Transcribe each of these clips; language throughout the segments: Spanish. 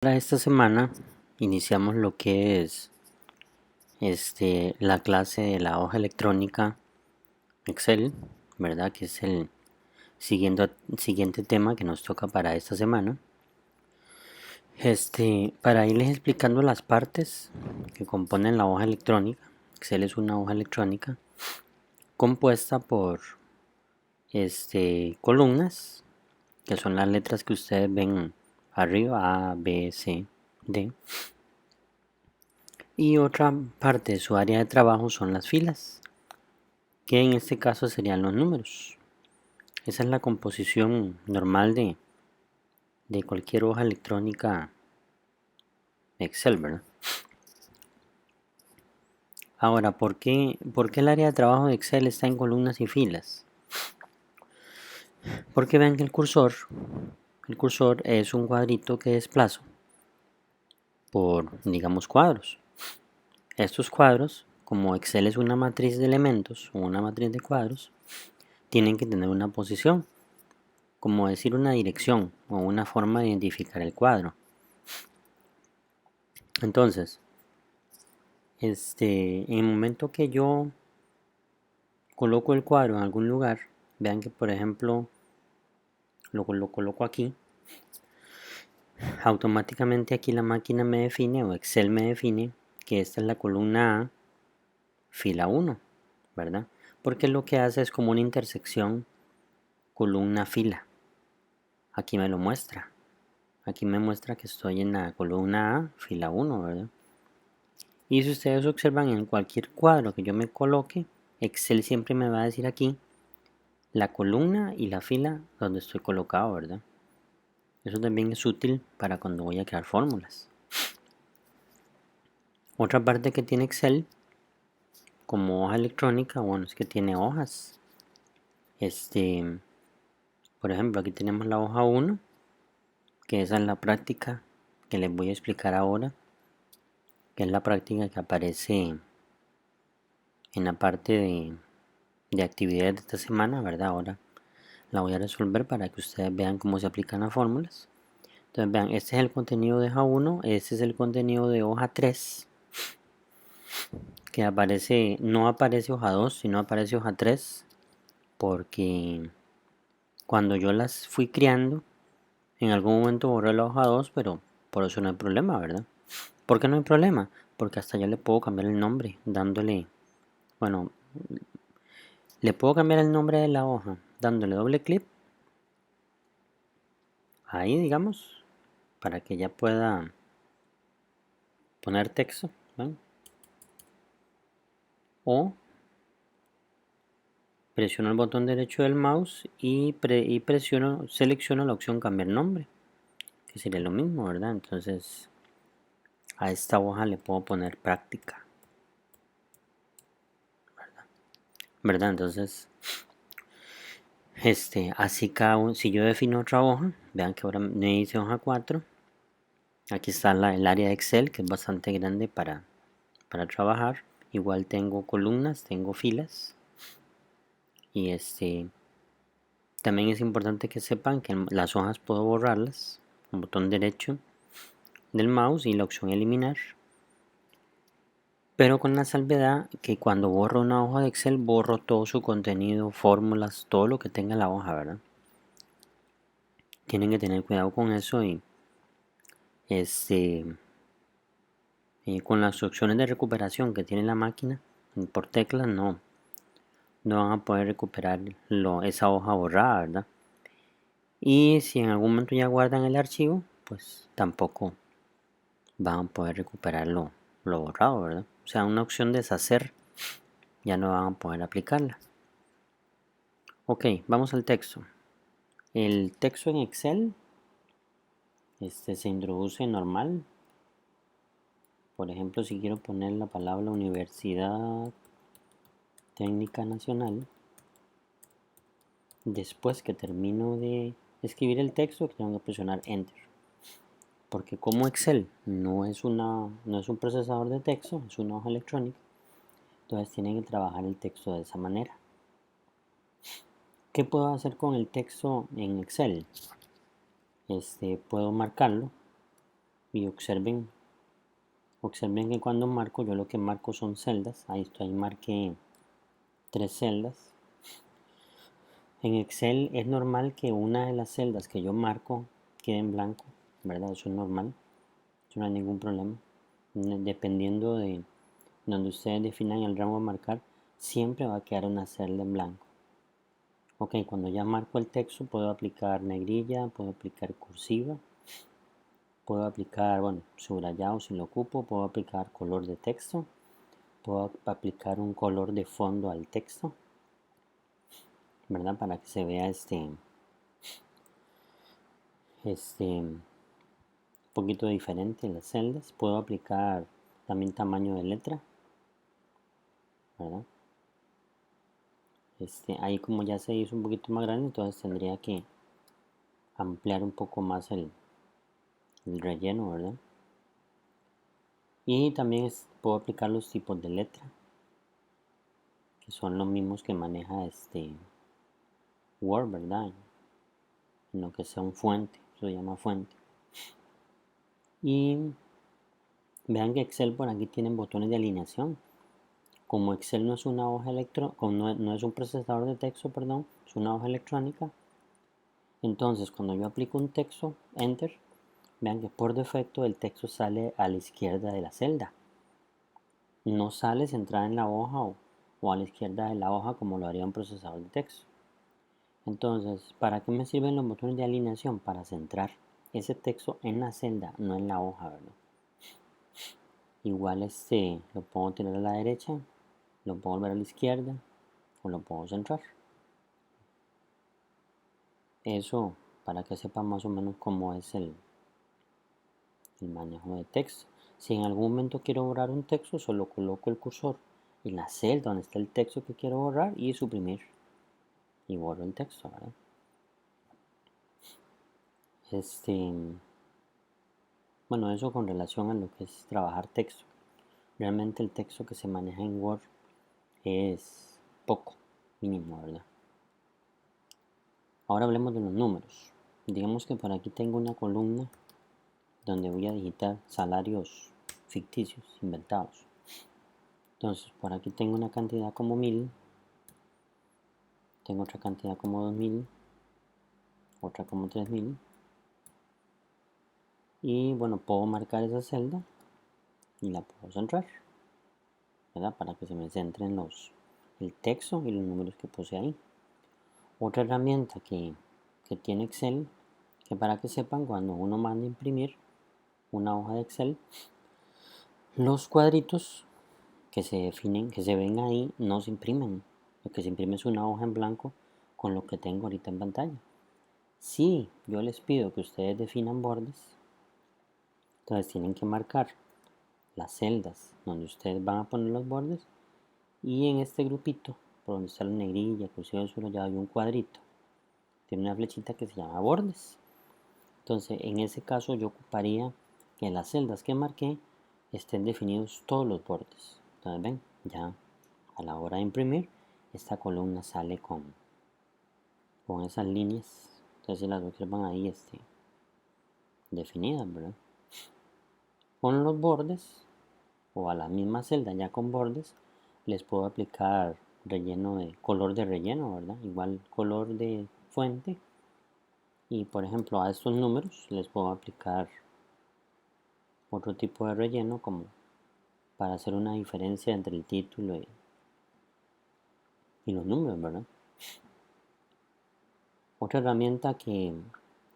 Para esta semana iniciamos lo que es la clase de la hoja electrónica Excel, ¿verdad? Que es el siguiente tema que nos toca para esta semana. Para irles explicando las partes que componen la hoja electrónica. Excel es una hoja electrónica compuesta por columnas, que son las letras que ustedes ven arriba: A, B, C, D. Y otra parte de su área de trabajo son las filas, que en este caso serían los números. Esa es la composición normal de cualquier hoja electrónica Excel, ¿verdad? Ahora, ¿por qué el área de trabajo de Excel está en columnas y filas? Porque vean que el cursor es un cuadrito que desplazo por, digamos, cuadros. Estos cuadros, como Excel es una matriz de elementos o una matriz de cuadros, tienen que tener una posición, como decir una dirección o una forma de identificar el cuadro. Entonces, en el momento que yo coloco el cuadro en algún lugar, vean que por ejemplo lo coloco aquí, automáticamente aquí la máquina me define, o Excel me define, que esta es la columna A, fila 1, ¿verdad? Porque lo que hace es como una intersección columna-fila. Aquí me lo muestra. Aquí me muestra que estoy en la columna A, fila 1, ¿verdad? Y si ustedes observan, en cualquier cuadro que yo me coloque, Excel siempre me va a decir aquí la columna y la fila donde estoy colocado, ¿verdad? Eso también es útil para cuando voy a crear fórmulas. Otra parte que tiene Excel como hoja electrónica, bueno, es que tiene hojas. Por ejemplo, aquí tenemos la hoja 1, que esa es la práctica que les voy a explicar ahora, que es la práctica que aparece en la parte de actividades de esta semana, ¿verdad? Ahora la voy a resolver para que ustedes vean cómo se aplican las fórmulas. Entonces vean, este es el contenido de hoja 1, este es el contenido de hoja 3, que aparece, no aparece hoja 2, sino aparece hoja 3, porque cuando yo las fui creando, en algún momento borré la hoja 2, pero por eso no hay problema, ¿verdad? ¿Por qué no hay problema? Porque hasta ya le puedo cambiar el nombre, dándole, bueno, le puedo cambiar el nombre de la hoja, dándole doble clic, ahí digamos, para que ya pueda poner texto, ¿ven? O presiono el botón derecho del mouse y selecciono la opción cambiar nombre, que sería lo mismo, ¿verdad? Entonces a esta hoja le puedo poner práctica, ¿verdad? Entonces, así si yo defino otra hoja, vean que ahora me dice hoja 4, aquí está el área de Excel, que es bastante grande para trabajar. Igual tengo columnas, tengo filas, y también es importante que sepan que las hojas puedo borrarlas con botón derecho del mouse y la opción eliminar, pero con la salvedad que cuando borro una hoja de Excel borro todo su contenido, fórmulas, todo lo que tenga la hoja, ¿verdad? Tienen que tener cuidado con eso y con las opciones de recuperación que tiene la máquina por teclas no van a poder recuperar esa hoja borrada, ¿verdad? Y si en algún momento ya guardan el archivo, pues tampoco van a poder recuperar lo borrado, ¿verdad? O sea, una opción deshacer ya no van a poder aplicarla. Ok, vamos al texto. El texto en Excel se introduce normal. Por ejemplo, si quiero poner la palabra Universidad Técnica Nacional, después que termino de escribir el texto, tengo que presionar Enter. Porque como Excel no es un procesador de texto, es una hoja electrónica, entonces tienen que trabajar el texto de esa manera. ¿Qué puedo hacer con el texto en Excel? Puedo marcarlo Y observen que cuando marco, yo lo que marco son celdas. Ahí marqué 3 celdas. En Excel es normal que una de las celdas que yo marco quede en blanco, ¿verdad? Eso es normal, eso no hay ningún problema. Dependiendo de donde ustedes definan el rango a marcar, siempre va a quedar una celda en blanco. Ok, cuando ya marco el texto puedo aplicar negrilla, puedo aplicar cursiva, puedo aplicar, bueno, subrayado si lo ocupo, puedo aplicar color de texto, puedo aplicar un color de fondo al texto, ¿verdad? Para que se vea un poquito diferente en las celdas. Puedo aplicar también tamaño de letra, ¿verdad? Ahí como ya se hizo un poquito más grande, entonces tendría que ampliar un poco más el relleno, ¿verdad? Y también puedo aplicar los tipos de letra, que son los mismos que maneja Word, ¿verdad? En lo que sea un fuente, eso se llama fuente. Y vean que Excel por aquí tienen botones de alineación. Como Excel no es una hoja no es un procesador de texto, perdón, es una hoja electrónica. Entonces, cuando yo aplico un texto, Enter, vean que por defecto el texto sale a la izquierda de la celda. No sale centrada en la hoja o a la izquierda de la hoja como lo haría un procesador de texto. Entonces, ¿para qué me sirven los botones de alineación? Para centrar ese texto en la celda, no en la hoja, ¿verdad? Igual lo puedo tirar a la derecha, lo puedo volver a la izquierda o lo puedo centrar. Eso para que sepan más o menos cómo es el manejo de texto. Si en algún momento quiero borrar un texto, solo coloco el cursor en la celda donde está el texto que quiero borrar y suprimir y borro el texto, ¿verdad? Bueno, eso con relación a lo que es trabajar texto. Realmente el texto que se maneja en Word es poco, mínimo, ¿verdad? Ahora hablemos de los números. Digamos que por aquí tengo una columna donde voy a digitar salarios ficticios, inventados. Entonces, por aquí tengo una cantidad como 1000, tengo otra cantidad como 2000, otra como 3000. Y bueno, puedo marcar esa celda y la puedo centrar, ¿verdad? Para que se me centren el texto y los números que puse ahí. Otra herramienta que tiene Excel, que para que sepan, cuando uno manda a imprimir una hoja de Excel, los cuadritos que se definen, que se ven ahí, no se imprimen. Lo que se imprime es una hoja en blanco con lo que tengo ahorita en pantalla. Si yo les pido que ustedes definan bordes, entonces tienen que marcar las celdas donde ustedes van a poner los bordes y en este grupito, por donde está la negrilla, cursiva, ya hay un cuadrito. Tiene una flechita que se llama bordes. Entonces, en ese caso yo ocuparía que en las celdas que marqué estén definidos todos los bordes. Entonces, ven, ya a la hora de imprimir, esta columna sale con esas líneas. Entonces, si las observan ahí, definidas, ¿verdad? Con los bordes o a la misma celda ya con bordes, les puedo aplicar color de relleno, ¿verdad? Igual color de fuente. Y por ejemplo, a estos números les puedo aplicar otro tipo de relleno como para hacer una diferencia entre el título y los números, ¿verdad? Otra herramienta que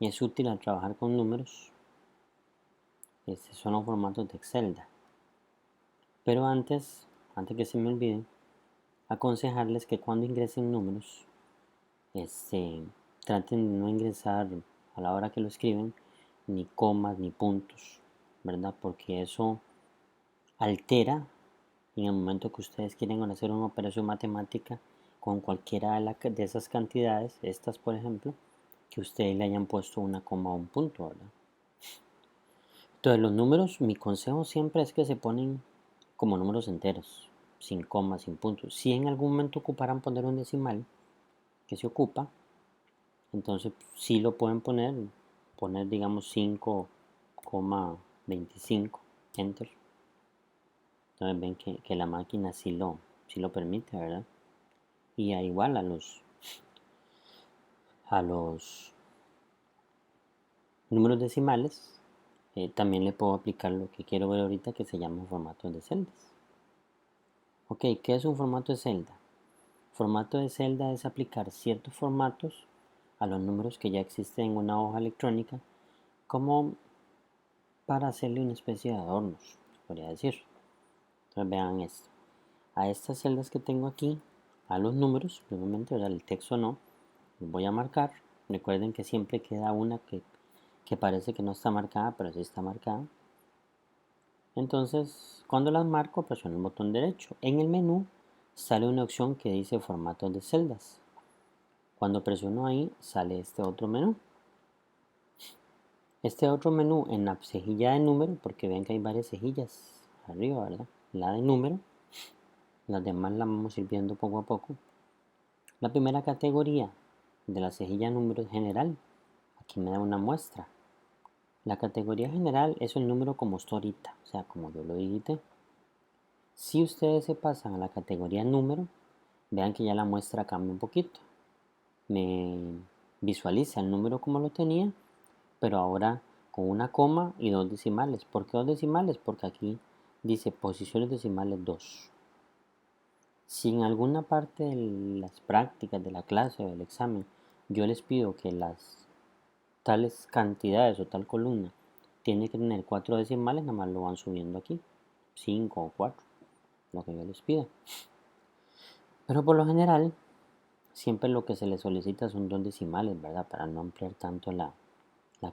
es útil al trabajar con números son los formatos de Excel. Pero antes que se me olvide, aconsejarles que cuando ingresen números, traten de no ingresar a la hora que lo escriben ni comas ni puntos, ¿verdad? Porque eso altera en el momento que ustedes quieren hacer una operación matemática con cualquiera de esas cantidades, estas por ejemplo, que ustedes le hayan puesto una coma o un punto, ¿verdad? Entonces los números, mi consejo siempre es que se ponen como números enteros, sin comas, sin puntos. Si en algún momento ocuparan poner un decimal, que se ocupa, entonces sí lo pueden poner digamos 5,5 25, enter. Entonces ven que la máquina sí lo permite, ¿verdad? Y igual a los números decimales, también le puedo aplicar lo que quiero ver ahorita, que se llama formato de celdas. Ok, ¿qué es un formato de celda? Formato de celda es aplicar ciertos formatos a los números que ya existen en una hoja electrónica, como para hacerle una especie de adornos, se podría decir. Entonces vean esto. A estas celdas que tengo aquí, a los números, obviamente, el texto no, los voy a marcar. Recuerden que siempre queda una que parece que no está marcada, pero sí está marcada. Entonces, cuando las marco, presiono el botón derecho. En el menú sale una opción que dice formatos de celdas. Cuando presiono ahí, sale este otro menú. Este otro menú en la cejilla de número, porque ven que hay varias cejillas arriba, ¿verdad? La de número, las demás las vamos a ir viendo poco a poco. La primera categoría de la cejilla de número es general. Aquí me da una muestra. La categoría general es el número como está ahorita, o sea, como yo lo digité. Si ustedes se pasan a la categoría número, vean que ya la muestra cambia un poquito. Me visualiza el número como lo tenía, pero ahora con una coma y dos decimales. ¿Por qué dos decimales? Porque aquí dice posiciones decimales 2. Si en alguna parte de las prácticas de la clase o del examen yo les pido que las tales cantidades o tal columna tiene que tener 4 decimales, nada más lo van subiendo aquí, 5 o 4, lo que yo les pida. Pero por lo general, siempre lo que se les solicita son 2 decimales, ¿verdad? Para no ampliar tanto la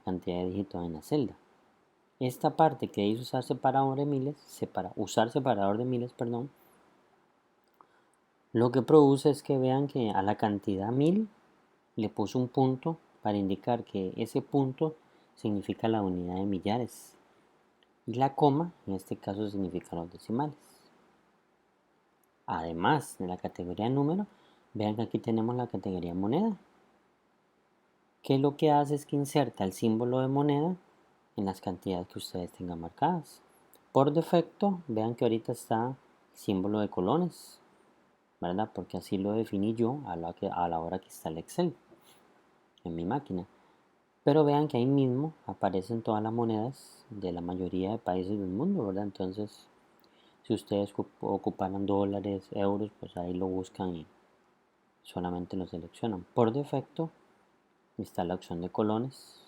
cantidad de dígitos en la celda. Esta parte que dice usar separador de miles, lo que produce es que vean que a la cantidad 1000 le puse un punto para indicar que ese punto significa la unidad de millares. Y la coma, en este caso, significa los decimales. Además de la categoría número, vean que aquí tenemos la categoría moneda, que lo que hace es que inserta el símbolo de moneda en las cantidades que ustedes tengan marcadas. Por defecto, vean que ahorita está el símbolo de colones, ¿verdad? Porque así lo definí yo a la hora que está el Excel en mi máquina. Pero vean que ahí mismo aparecen todas las monedas de la mayoría de países del mundo, ¿verdad? Entonces, si ustedes ocuparan dólares, euros, pues ahí lo buscan y solamente lo seleccionan. Por defecto está la opción de colones.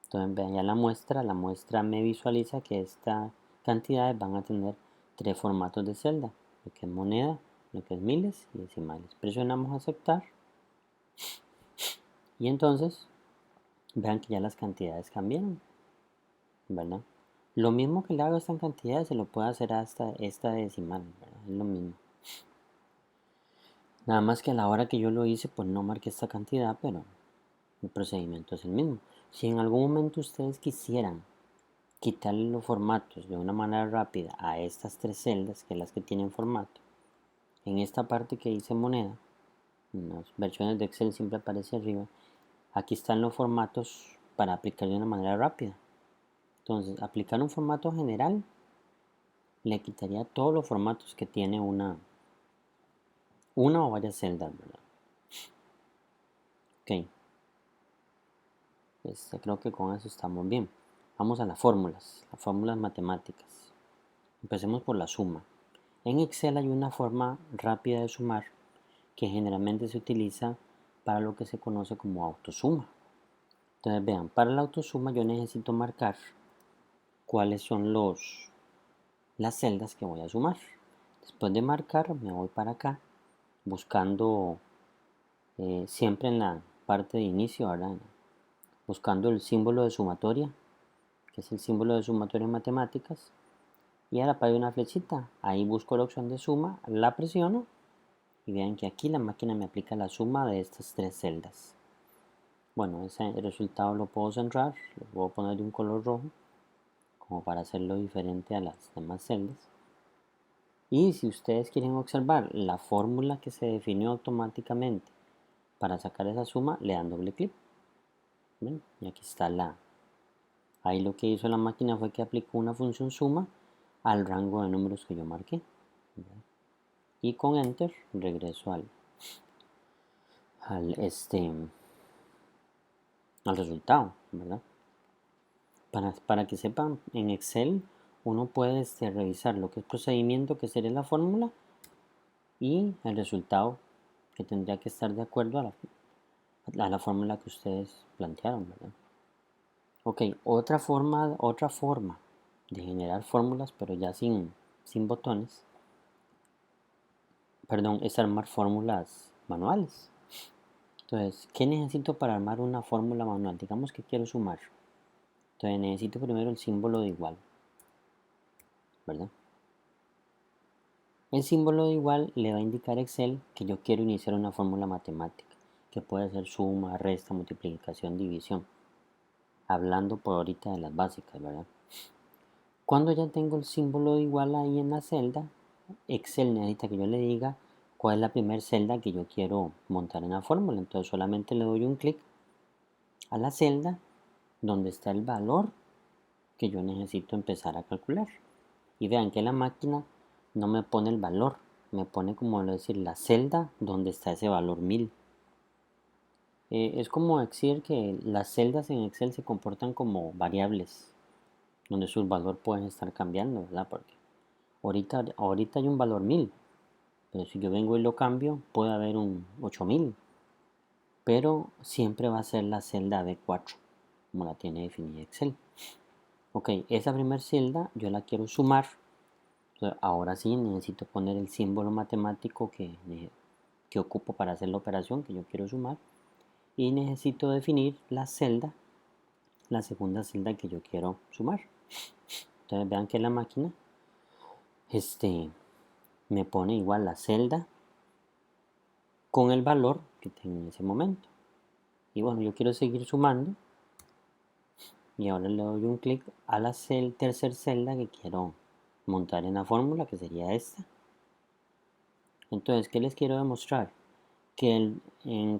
Entonces vean ya la muestra me visualiza que estas cantidades van a tener 3 formatos de celda, lo que es moneda, lo que es miles y decimales. Presionamos aceptar y entonces vean que ya las cantidades cambiaron, ¿verdad? Lo mismo que le hago a esta cantidad se lo puede hacer hasta esta decimal, ¿verdad? Es lo mismo. Nada más que a la hora que yo lo hice, pues no marqué esta cantidad, pero el procedimiento es el mismo. Si en algún momento ustedes quisieran quitarle los formatos de una manera rápida a estas 3 celdas, que es las que tienen formato, en esta parte que dice moneda, en las versiones de Excel siempre aparece arriba, aquí están los formatos para aplicar de una manera rápida. Entonces, aplicar un formato general le quitaría todos los formatos que tiene una o varias celdas, ¿verdad? Ok, creo que con eso estamos bien. Vamos a las fórmulas matemáticas. Empecemos por la suma. En Excel hay una forma rápida de sumar que generalmente se utiliza para lo que se conoce como autosuma. Entonces vean, para la autosuma yo necesito marcar cuáles son las celdas que voy a sumar. Después de marcar me voy para acá buscando siempre en la parte de inicio, ¿verdad? Buscando el símbolo de sumatoria, que es el símbolo de sumatoria en matemáticas, y ahora para una flechita, ahí busco la opción de suma, la presiono y vean que aquí la máquina me aplica la suma de estas 3 celdas. Bueno, ese resultado lo puedo centrar, lo puedo poner de un color rojo como para hacerlo diferente a las demás celdas. Y si ustedes quieren observar la fórmula que se definió automáticamente para sacar esa suma, le dan doble clic. ¿Ven? Y aquí está Ahí lo que hizo la máquina fue que aplicó una función suma al rango de números que yo marqué, ¿verdad? Y con enter regreso al, al resultado, ¿verdad? Para que sepan, en Excel uno puede revisar lo que es procedimiento, que sería la fórmula, y el resultado, que tendría que estar de acuerdo a la fórmula que ustedes plantearon, ¿verdad? Ok, otra forma de generar fórmulas, pero ya sin botones, perdón, es armar fórmulas manuales. Entonces, ¿qué necesito para armar una fórmula manual? Digamos que quiero sumar. Entonces necesito primero el símbolo de igual, ¿verdad? El símbolo de igual le va a indicar a Excel que yo quiero iniciar una fórmula matemática, que puede ser suma, resta, multiplicación, división. Hablando por ahorita de las básicas, ¿verdad? Cuando ya tengo el símbolo de igual ahí en la celda, Excel necesita que yo le diga cuál es la primera celda que yo quiero montar en la fórmula. Entonces solamente le doy un clic a la celda donde está el valor que yo necesito empezar a calcular. Y vean que la máquina no me pone el valor, me pone como decir la celda donde está ese valor 1000. Es como decir que las celdas en Excel se comportan como variables, donde sus valores pueden estar cambiando, ¿verdad? Porque ahorita hay un valor 1000, pero si yo vengo y lo cambio, puede haber un 8000, pero siempre va a ser la celda B4, como la tiene definida Excel. Ok, esa primera celda yo la quiero sumar. Entonces, ahora sí necesito poner el símbolo matemático que ocupo para hacer la operación que yo quiero sumar. Y necesito definir la celda, la segunda celda que yo quiero sumar. Entonces vean que la máquina me pone igual la celda con el valor que tengo en ese momento. Y bueno, yo quiero seguir sumando. Y ahora le doy un clic a la tercera celda que quiero montar en la fórmula, que sería esta. Entonces, ¿qué les quiero demostrar? Que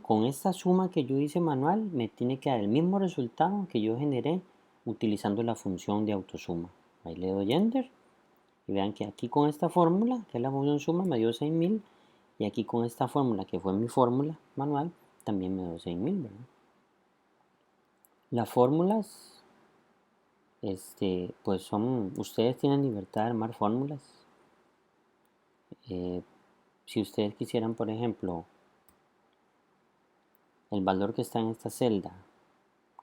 con esta suma que yo hice manual me tiene que dar el mismo resultado que yo generé utilizando la función de autosuma. Ahí le doy enter y vean que aquí con esta fórmula, que es la función suma, me dio 6000, y aquí con esta fórmula, que fue mi fórmula manual, también me dio 6000, ¿verdad? Las fórmulas, pues ustedes tienen libertad de armar fórmulas. Si ustedes quisieran, por ejemplo, el valor que está en esta celda,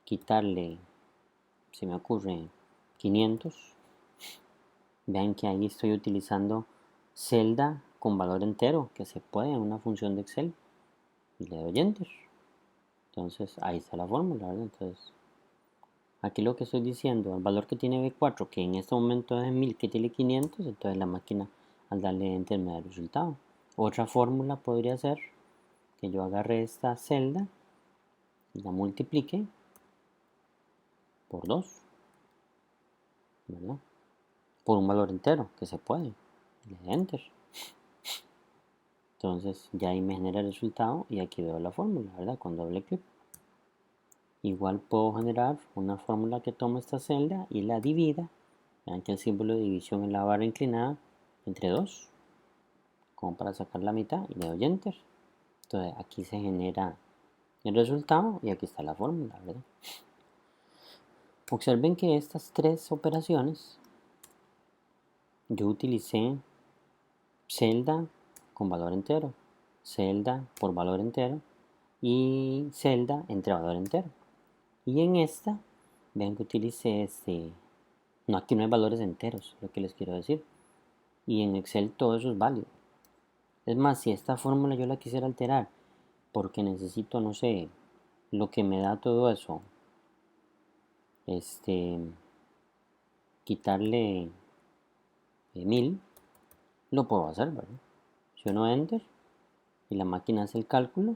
quitarle, se me ocurre, 500, vean que ahí estoy utilizando celda con valor entero, que se puede en una función de Excel, y le doy enter. Entonces ahí está la fórmula, ¿verdad? Entonces aquí lo que estoy diciendo, el valor que tiene B4, que en este momento es 1000, que tiene 500, entonces la máquina al darle enter me da el resultado. Otra fórmula podría ser que yo agarre esta celda y la multiplique por 2, ¿verdad? Por un valor entero, que se puede. Le doy enter. Entonces ya ahí me genera el resultado y aquí veo la fórmula, ¿verdad? Con doble clic. Igual puedo generar una fórmula que toma esta celda y la divida. Vean que el símbolo de división es la barra inclinada entre 2, como para sacar la mitad, y le doy enter. Entonces aquí se genera el resultado y aquí está la fórmula, ¿verdad? Observen que estas tres operaciones yo utilicé celda con valor entero, celda por valor entero y celda entre valor entero. Y en esta, vean que utilicé no, aquí no hay valores enteros, lo que les quiero decir. Y en Excel todo eso es válido. Es más, si esta fórmula yo la quisiera alterar porque necesito, no sé, lo que me da todo eso, quitarle 1000, lo puedo hacer, ¿verdad? Si uno enter y la máquina hace el cálculo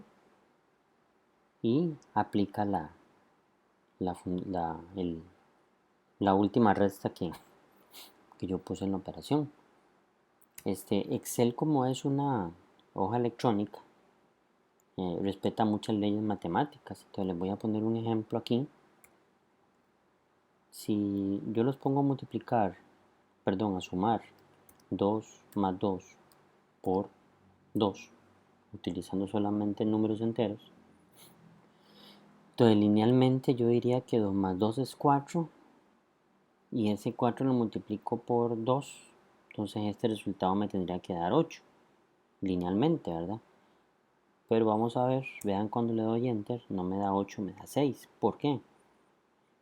y aplica la, la última resta que yo puse en la operación. Excel, como es una hoja electrónica, respeta muchas leyes matemáticas. Entonces les voy a poner un ejemplo aquí. Si yo los pongo a multiplicar, perdón, a sumar 2 más 2 por 2, utilizando solamente números enteros, entonces linealmente yo diría que 2 más 2 es 4 y ese 4 lo multiplico por 2, entonces este resultado me tendría que dar 8, linealmente, ¿verdad? Pero vamos a ver, vean cuando le doy enter, no me da 8, me da 6. ¿Por qué?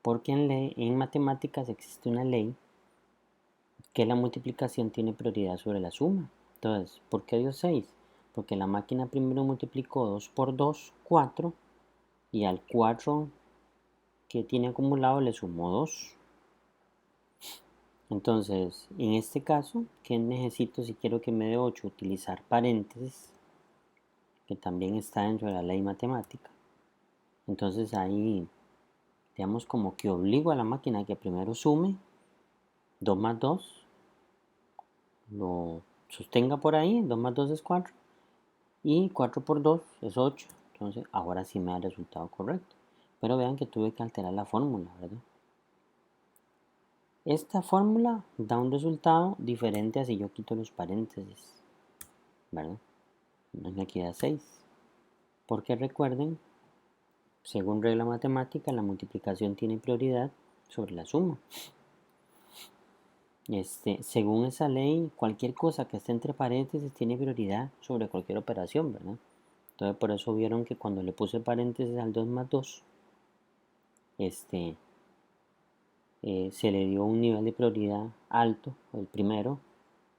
Porque en matemáticas existe una ley que la multiplicación tiene prioridad sobre la suma. Entonces, ¿por qué dio 6? Porque la máquina primero multiplicó 2 por 2, 4, y al 4 que tiene acumulado le sumó 2. Entonces, en este caso, ¿qué necesito si quiero que me dé 8? Utilizar paréntesis, que también está dentro de la ley matemática. Entonces ahí, digamos, como que obligo a la máquina a que primero sume 2 más 2, lo sostenga por ahí, 2 más 2 es 4, y 4 por 2 es 8. Entonces ahora sí me da el resultado correcto. Pero vean que tuve que alterar la fórmula, ¿verdad? Esta fórmula da un resultado diferente a si yo quito los paréntesis, ¿verdad? Aquí da 6. Porque recuerden, según regla matemática, la multiplicación tiene prioridad sobre la suma. Según esa ley, cualquier cosa que esté entre paréntesis tiene prioridad sobre cualquier operación, ¿verdad? Entonces por eso vieron que cuando le puse paréntesis al 2 más 2, se le dio un nivel de prioridad alto, el primero,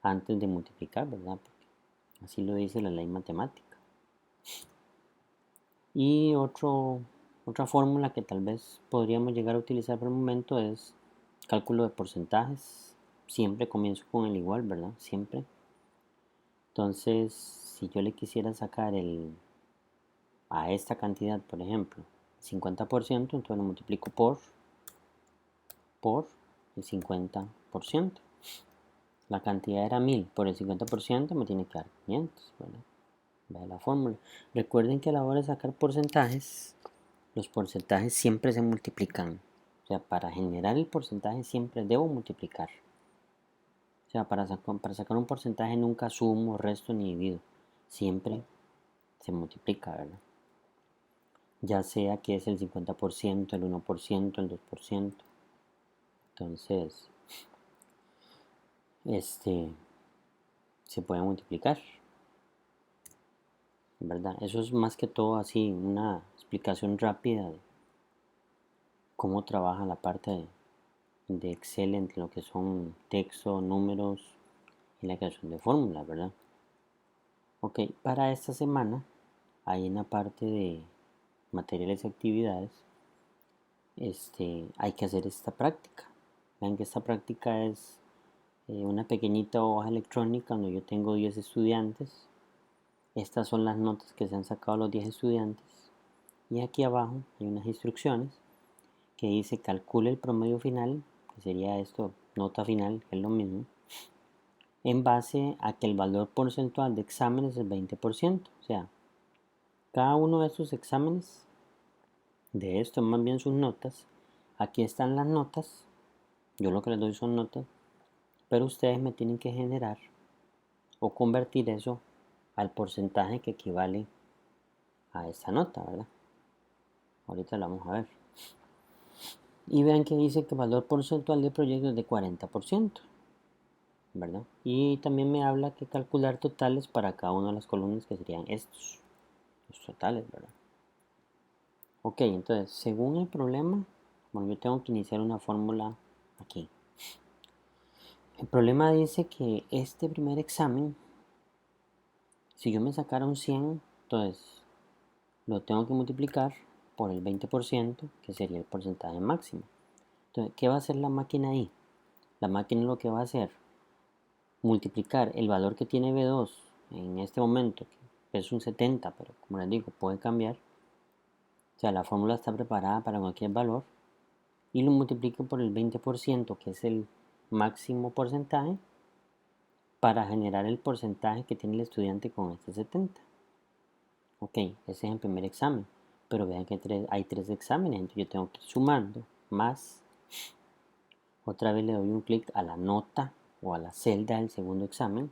antes de multiplicar, ¿verdad? Porque así lo dice la ley matemática. Y otra fórmula que tal vez podríamos llegar a utilizar por el momento es cálculo de porcentajes. Siempre comienzo con el igual, ¿verdad? Siempre. Entonces, si yo le quisiera sacar a esta cantidad, por ejemplo, 50%, entonces lo multiplico por el 50%. La cantidad era 1000, por el 50% me tiene que dar 500, ¿verdad? Vea la fórmula. Recuerden que a la hora de sacar porcentajes, los porcentajes siempre se multiplican. O sea, para generar el porcentaje siempre debo multiplicar. O sea, para sacar un porcentaje nunca sumo, resto ni divido. Siempre se multiplica, ¿verdad? Ya sea que es el 50%, el 1%, el 2%. Entonces, se puede multiplicar, ¿verdad? Eso es más que todo así una explicación rápida de cómo trabaja la parte de Excel entre lo que son texto, números y la creación de fórmulas, ¿verdad? Ok, para esta semana, ahí en la parte de materiales y actividades, hay que hacer esta práctica. Vean que esta práctica es una pequeñita hoja electrónica donde yo tengo 10 estudiantes. Estas son las notas que se han sacado los 10 estudiantes. Y aquí abajo hay unas instrucciones que dice calcule el promedio final, que sería esto, nota final, que es lo mismo, en base a que el valor porcentual de exámenes es el 20%. O sea, cada uno de estos exámenes, de esto más bien sus notas, aquí están las notas, yo lo que les doy son notas, pero ustedes me tienen que generar o convertir eso al porcentaje que equivale a esta nota, ¿verdad? Ahorita lo vamos a ver. Y vean que dice que el valor porcentual de proyecto es de 40%, ¿verdad? Y también me habla que calcular totales para cada una de las columnas, que serían estos, los totales, ¿verdad? Ok, entonces, según el problema, bueno, yo tengo que iniciar una fórmula aquí. El problema dice que este primer examen, si yo me sacara un 100, entonces lo tengo que multiplicar por el 20%, que sería el porcentaje máximo. Entonces, ¿qué va a hacer la máquina ahí? La máquina lo que va a hacer, multiplicar el valor que tiene B2 en este momento, que es un 70, pero como les digo, puede cambiar. O sea, la fórmula está preparada para cualquier valor. Y lo multiplico por el 20%, que es el máximo porcentaje, para generar el porcentaje que tiene el estudiante con este 70. Ok, ese es el primer examen. Pero vean que hay tres exámenes, entonces yo tengo que ir sumando más Otra vez le doy un clic a la nota o a la celda del segundo examen.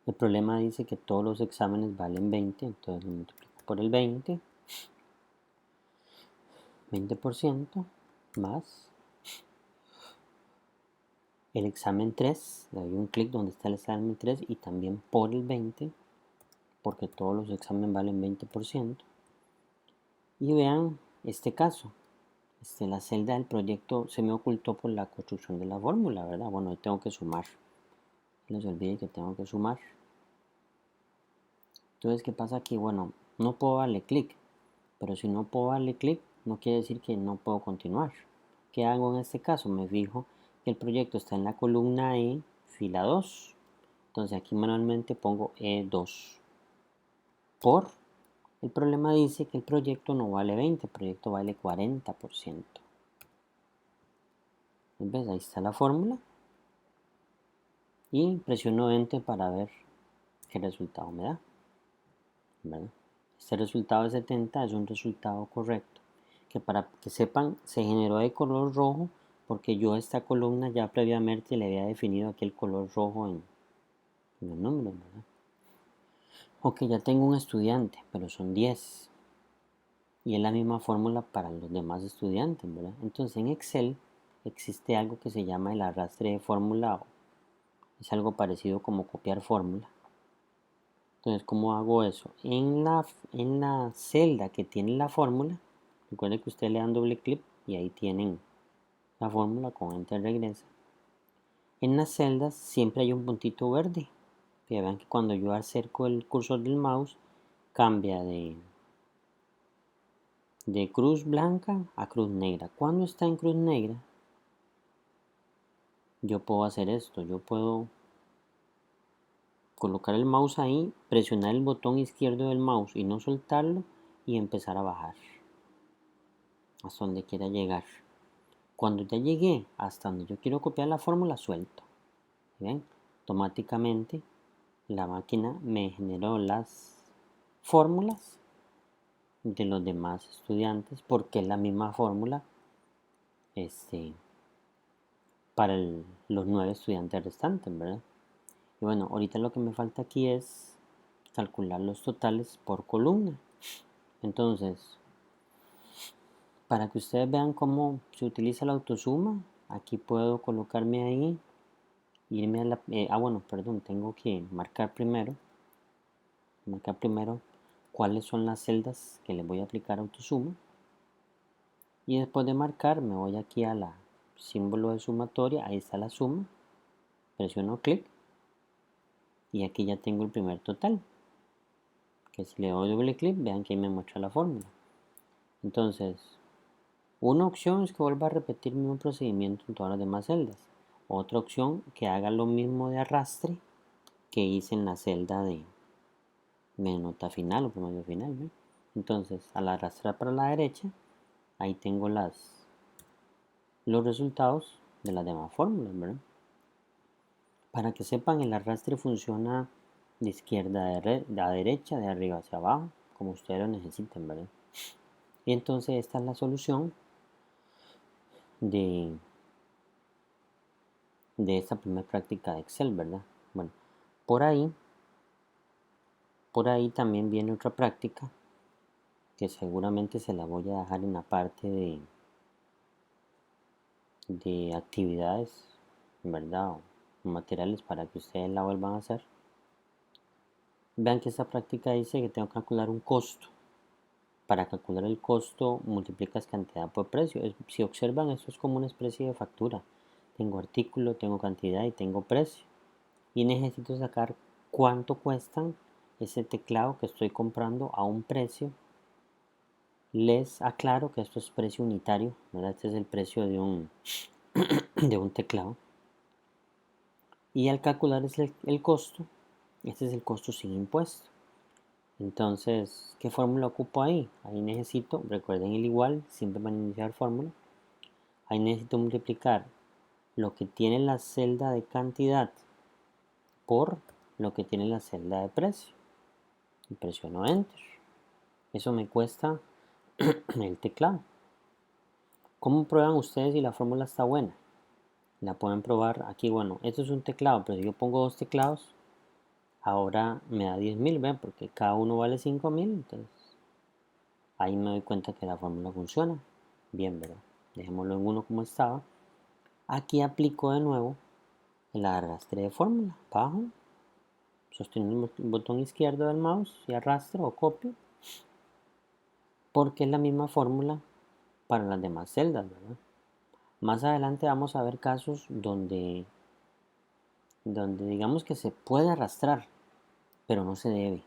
El problema dice que todos los exámenes valen 20, entonces lo multiplico por el 20%, más el examen 3, le doy un clic donde está el examen 3 y también por el 20, porque todos los exámenes valen 20%. Y vean este caso, la celda del proyecto se me ocultó por la construcción de la fórmula, ¿verdad? Bueno, tengo que sumar. No se olvide que tengo que sumar. Entonces, ¿qué pasa aquí? Bueno, no puedo darle clic, pero si no puedo darle clic, no quiere decir que no puedo continuar. ¿Qué hago en este caso? Me fijo que el proyecto está en la columna E, fila 2. Entonces aquí manualmente pongo E2. Por el problema dice que el proyecto no vale 20, el proyecto vale 40%. ¿Ves? Ahí está la fórmula. Y presiono Enter para ver qué resultado me da. ¿Verdad? Este resultado de 70 es un resultado correcto, que para que sepan se generó de color rojo porque yo a esta columna ya previamente le había definido aquel color rojo en el nombre, ¿verdad? Ok, ya tengo un estudiante, pero son 10 y es la misma fórmula para los demás estudiantes, ¿verdad? Entonces en Excel existe algo que se llama el arrastre de fórmula, es algo parecido como copiar fórmula. Entonces, ¿cómo hago eso? En la celda que tiene la fórmula, recuerden que ustedes le dan doble clic y ahí tienen la fórmula, con Enter regresa. En las celdas siempre hay un puntito verde. Que vean que cuando yo acerco el cursor del mouse, cambia de cruz blanca a cruz negra. Cuando está en cruz negra, yo puedo hacer esto. Yo puedo colocar el mouse ahí, presionar el botón izquierdo del mouse y no soltarlo y empezar a bajar hasta donde quiera llegar. Cuando ya llegué hasta donde yo quiero copiar la fórmula, suelto. ¿Ven? Automáticamente la máquina me generó las fórmulas de los demás estudiantes porque es la misma fórmula para los 9 estudiantes restantes, ¿verdad? Y bueno, ahorita lo que me falta aquí es calcular los totales por columna. Entonces, para que ustedes vean cómo se utiliza la autosuma, aquí puedo colocarme ahí, irme a la... bueno, perdón, tengo que marcar primero cuáles son las celdas que les voy a aplicar autosuma. Y después de marcar, me voy aquí a la símbolo de sumatoria, ahí está la suma, presiono clic y aquí ya tengo el primer total. Que si le doy doble clic, vean que ahí me muestra la fórmula. Entonces, una opción es que vuelva a repetir el mismo procedimiento en todas las demás celdas. Otra opción, que haga lo mismo de arrastre que hice en la celda de nota final o promedio final, ¿no? Entonces, al arrastrar para la derecha, ahí tengo los resultados de las demás fórmulas, ¿verdad? Para que sepan, el arrastre funciona de izquierda a derecha, de arriba hacia abajo, como ustedes lo necesiten, ¿verdad? Y entonces esta es la solución de esta primera práctica de Excel, ¿verdad? Bueno, por ahí también viene otra práctica que seguramente se la voy a dejar en la parte de actividades, ¿verdad? O materiales para que ustedes la vuelvan a hacer. Vean que esta práctica dice que tengo que calcular un costo. Para calcular el costo multiplicas cantidad por precio. Si observan, esto es como una especie de factura. Tengo artículo, tengo cantidad y tengo precio. Y necesito sacar cuánto cuestan ese teclado que estoy comprando a un precio. Les aclaro que esto es precio unitario, ¿verdad? Este es el precio de un teclado. Y al calcular el costo, este es el costo sin impuesto. Entonces, ¿qué fórmula ocupo ahí? Ahí necesito, recuerden el igual, siempre van a iniciar fórmula. Ahí necesito multiplicar lo que tiene la celda de cantidad por lo que tiene la celda de precio. Y presiono Enter. Eso me cuesta el teclado. ¿Cómo prueban ustedes si la fórmula está buena? La pueden probar aquí, bueno, esto es un teclado, pero si yo pongo dos teclados, ahora me da 10.000, ¿ven? Porque cada uno vale 5.000, entonces ahí me doy cuenta que la fórmula funciona. Bien, ¿verdad? Dejémoslo en uno como estaba. Aquí aplico de nuevo el arrastre de fórmula. Bajo, sosteniendo el botón izquierdo del mouse y arrastro o copio, porque es la misma fórmula para las demás celdas, ¿verdad? Más adelante vamos a ver casos donde digamos que se puede arrastrar, pero no se debe,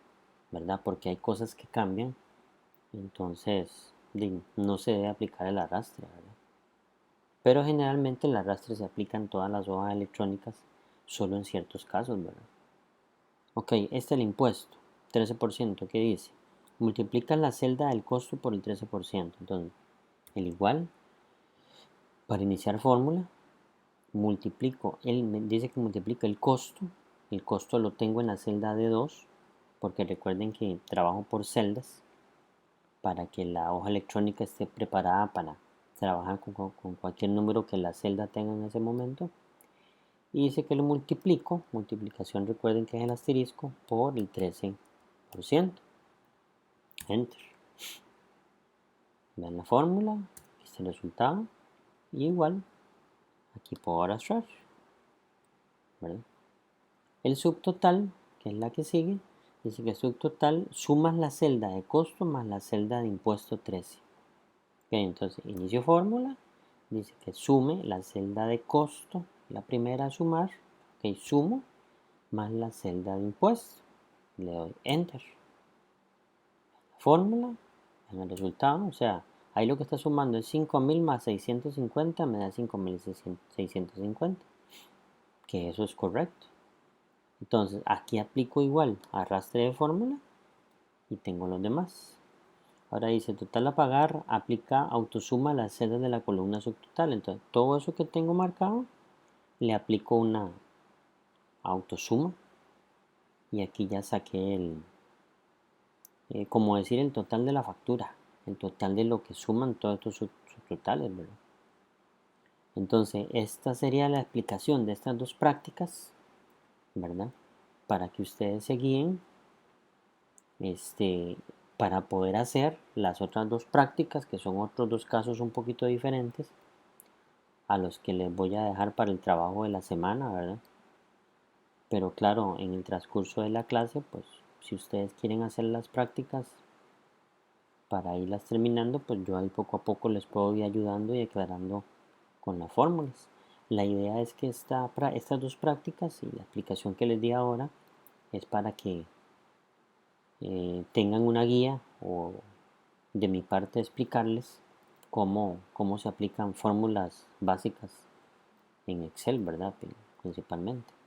¿verdad? Porque hay cosas que cambian, entonces no se debe aplicar el arrastre, ¿verdad? Pero generalmente el arrastre se aplica en todas las hojas electrónicas, solo en ciertos casos, ¿verdad? Ok, este es el impuesto, 13%, ¿qué dice? Multiplica la celda del costo por el 13%. Entonces, el igual, para iniciar fórmula, dice que multiplica el costo lo tengo en la celda D2, porque recuerden que trabajo por celdas, para que la hoja electrónica esté preparada para trabajar con cualquier número que la celda tenga en ese momento. Y dice que lo multiplicación recuerden que es el asterisco, por el 13%. Enter. Vean la fórmula, aquí está el resultado. Y igual, aquí puedo arrastrar, ¿verdad? El subtotal, que es la que sigue, dice que el subtotal sumas la celda de costo más la celda de impuesto 13. Okay, entonces, inicio fórmula, dice que sume la celda de costo, la primera a sumar, ok, sumo, más la celda de impuesto. Le doy Enter. Fórmula, en el resultado, o sea, ahí lo que está sumando es 5.000 más 650, me da 5.650, que eso es correcto. Entonces, aquí aplico igual, arrastre de fórmula, y tengo los demás. Ahora dice total a pagar, aplica autosuma a las celdas de la columna subtotal. Entonces, todo eso que tengo marcado, le aplico una autosuma. Y aquí ya saqué como decir, el total de la factura. El total de lo que suman todos estos subtotales, ¿verdad? Entonces, esta sería la explicación de estas dos prácticas, ¿verdad? Para que ustedes se guíen, para poder hacer las otras dos prácticas, que son otros dos casos un poquito diferentes, a los que les voy a dejar para el trabajo de la semana, ¿verdad? Pero claro, en el transcurso de la clase, pues si ustedes quieren hacer las prácticas para irlas terminando, pues yo ahí poco a poco les puedo ir ayudando y aclarando con las fórmulas. La idea es que estas dos prácticas y la explicación que les di ahora es para que tengan una guía o de mi parte explicarles cómo se aplican fórmulas básicas en Excel, ¿verdad? Principalmente.